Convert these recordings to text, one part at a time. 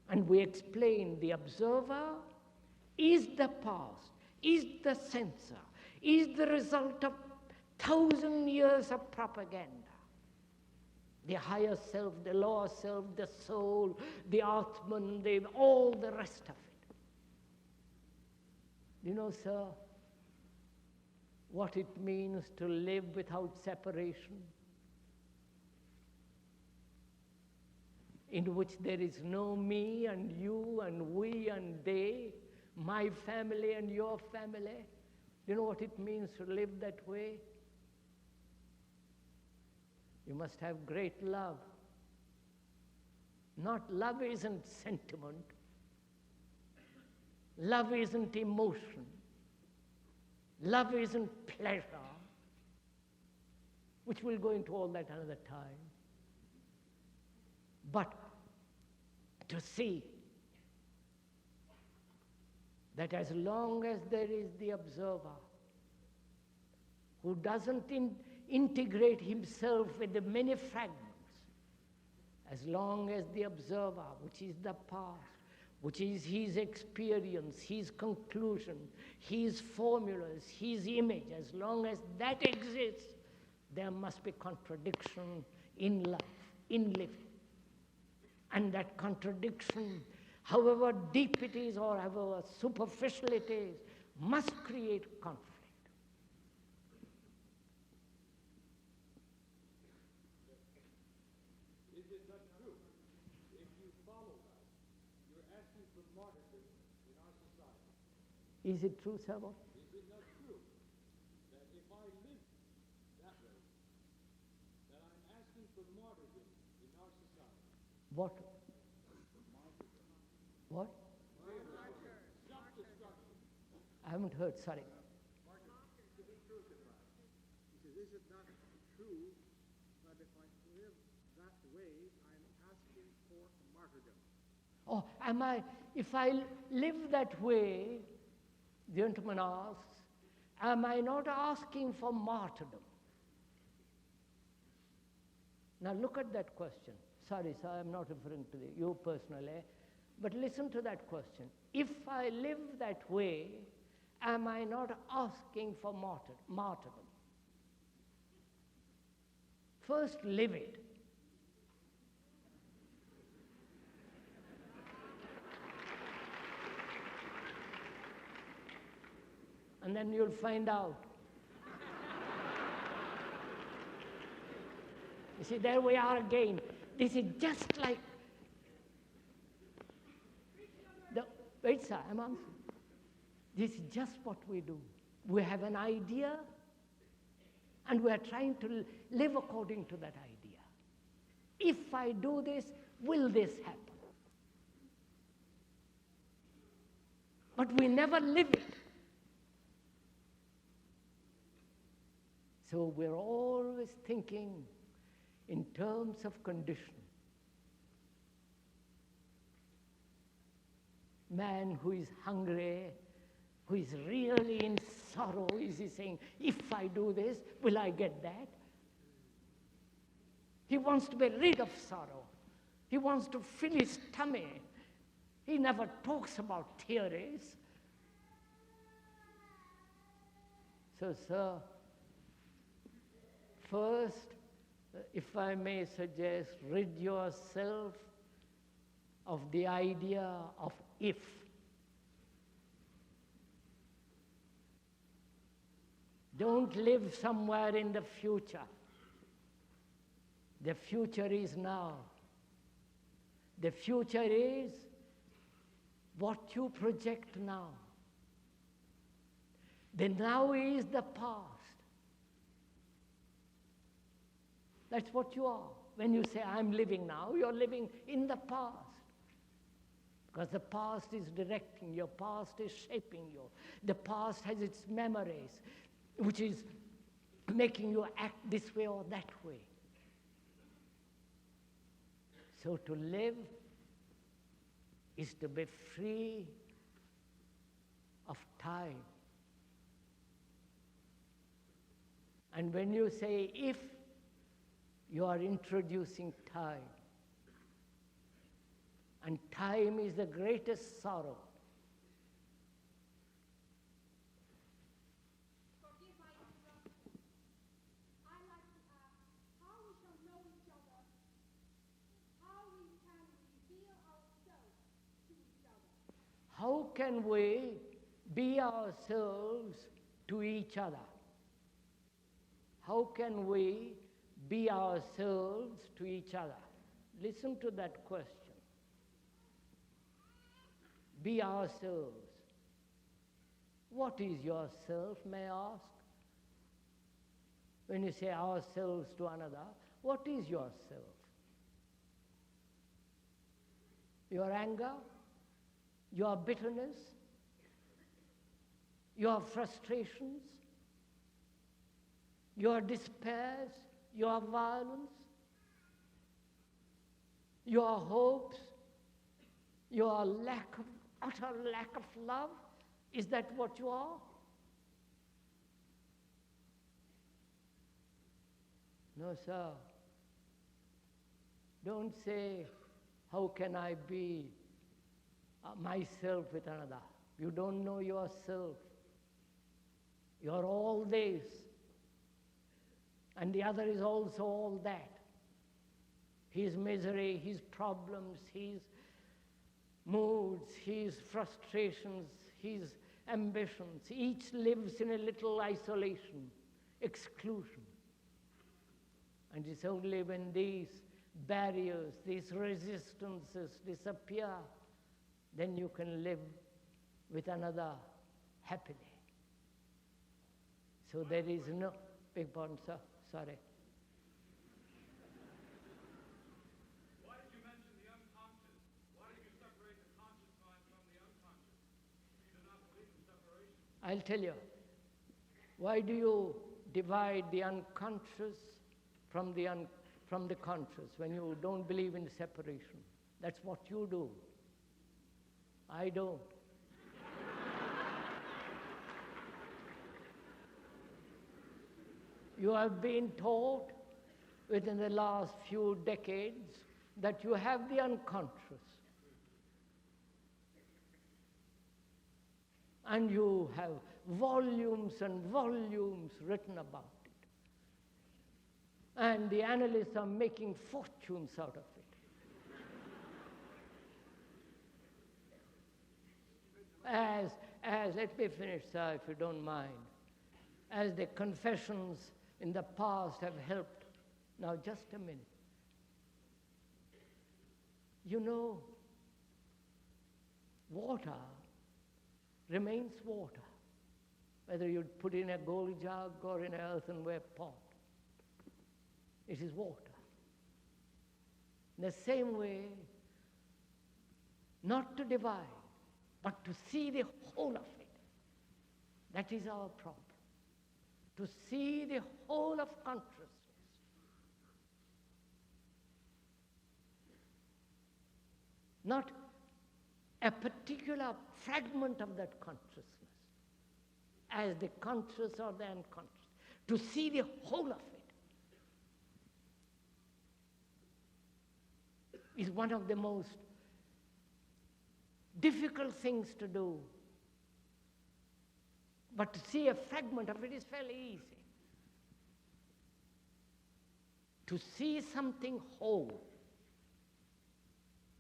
And we explain the observer is the past, is the censor, is the result of 1,000 years of propaganda. The higher self, the lower self, the soul, the Atman, all the rest of it. You know, sir, what it means to live without separation, in which there is no me and you and we and they, my family and your family. You know what it means to live that way? You must have great love. Love isn't sentiment. Love isn't emotion. Love isn't pleasure, which we'll go into all that another time. But to see that as long as there is the observer who doesn't integrate himself with the many fragments, as long as the observer, which is the past, which is his experience, his conclusion, his formulas, his image, as long as that exists, there must be contradiction in life, in living. And that contradiction, however deep it is or however superficial it is, must create conflict. Is it not true? If you follow that, you're asking for martyrdom in our society. Is it true, Sabo? Is it not true that if I live that way, that I'm asking for martyrdom in our society? What? What? Self-destruction. I haven't heard, sorry. To be crucified. He says, is it not true that if I live that way, I'm asking for martyrdom? Oh, if I live that way, the gentleman asks, am I not asking for martyrdom? Now look at that question. Sorry, sir, I'm not referring to you personally, but listen to that question. If I live that way, am I not asking for martyrdom? First, live it. And then you'll find out. You see, there we are again. This is just like wait, sir, I'm answering. This is just what we do. We have an idea, and we are trying to live according to that idea. If I do this, will this happen? But we never live it. So we're always thinking in terms of condition. Man who is hungry, who is really in sorrow, is he saying, if I do this, will I get that? He wants to be rid of sorrow. He wants to fill his tummy. He never talks about theories. So, sir, first, if I may suggest, rid yourself of the idea of if. Don't live somewhere in the future. The future is now. The future is what you project now. The now is the past. That's what you are. When you say, I'm living now, you're living in the past. Because the past is directing you, past is shaping you. The past has its memories, which is making you act this way or that way. So to live is to be free of time. And when you say if, you are introducing time. And time is the greatest sorrow. Forgive my interruption. I like to ask how we shall know each other, how we can reveal ourselves to each other. How can we be ourselves to each other? How can we be ourselves to each other? Listen to that question. Be ourselves. What is yourself, may I ask? When you say ourselves to another, what is yourself? Your anger? Your bitterness? Your frustrations? Your despairs? Your violence? Your hopes? Your utter lack of love? Is that what you are? No, sir. Don't say, how can I be myself with another? You don't know yourself. You're all this. And the other is also all that. His misery, his problems, his moods, his frustrations, his ambitions. Each lives in a little isolation, exclusion. And it's only when these barriers, these resistances disappear, then you can live with another happily. So there is no, big pardon, sir, sorry. Why did you mention the unconscious? Why did you separate the conscious mind from the unconscious? You do not believe in separation. I'll tell you. Why do you divide the unconscious from the conscious when you don't believe in separation? That's what you do. I don't. You have been taught within the last few decades that you have the unconscious. And you have volumes and volumes written about it. And the analysts are making fortunes out of it. Let me finish, sir, if you don't mind. As the confessions in the past have helped. Now, just a minute. You know, water remains water, whether you put it in a gold jug or in an earthenware pot. It is water. In the same way, not to divide, but to see the whole of it. That is our problem. To see the whole of consciousness. Not a particular fragment of that consciousness, as the conscious or the unconscious. To see the whole of it is one of the most difficult things to do. But to see a fragment of it is fairly easy. To see something whole,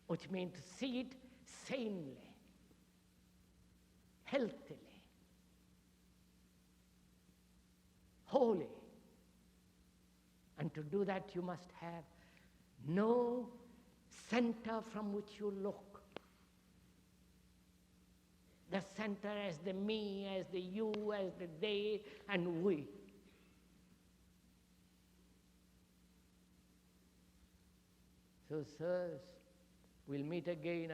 which means to see it sanely, healthily, wholly. And to do that, you must have no center from which you look. The center as the me, as the you, as the they, and we. So, sirs, we'll meet again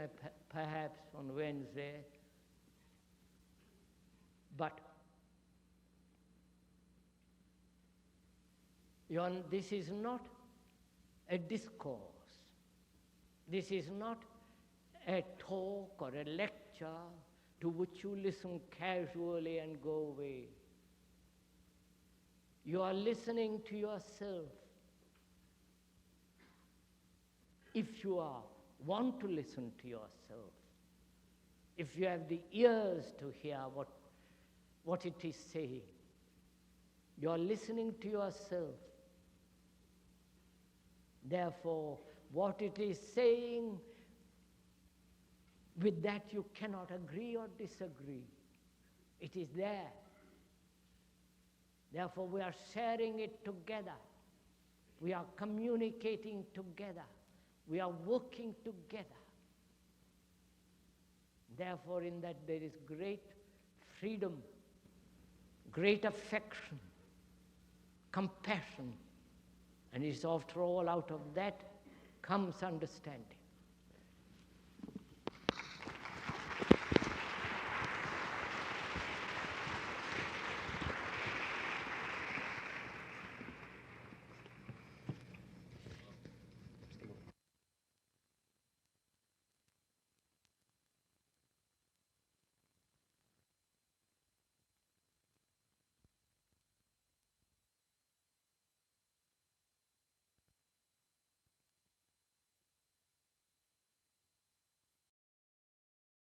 perhaps on Wednesday. But this is not a discourse. This is not a talk or a lecture to which you listen casually and go away. You are listening to yourself. If you are want to listen to yourself, if you have the ears to hear what it is saying, you are listening to yourself. Therefore, what it is saying, with that you cannot agree or disagree. It is there. Therefore, we are sharing it together. We are communicating together. We are working together. Therefore, in that there is great freedom, great affection, compassion, and it's after all out of that comes understanding.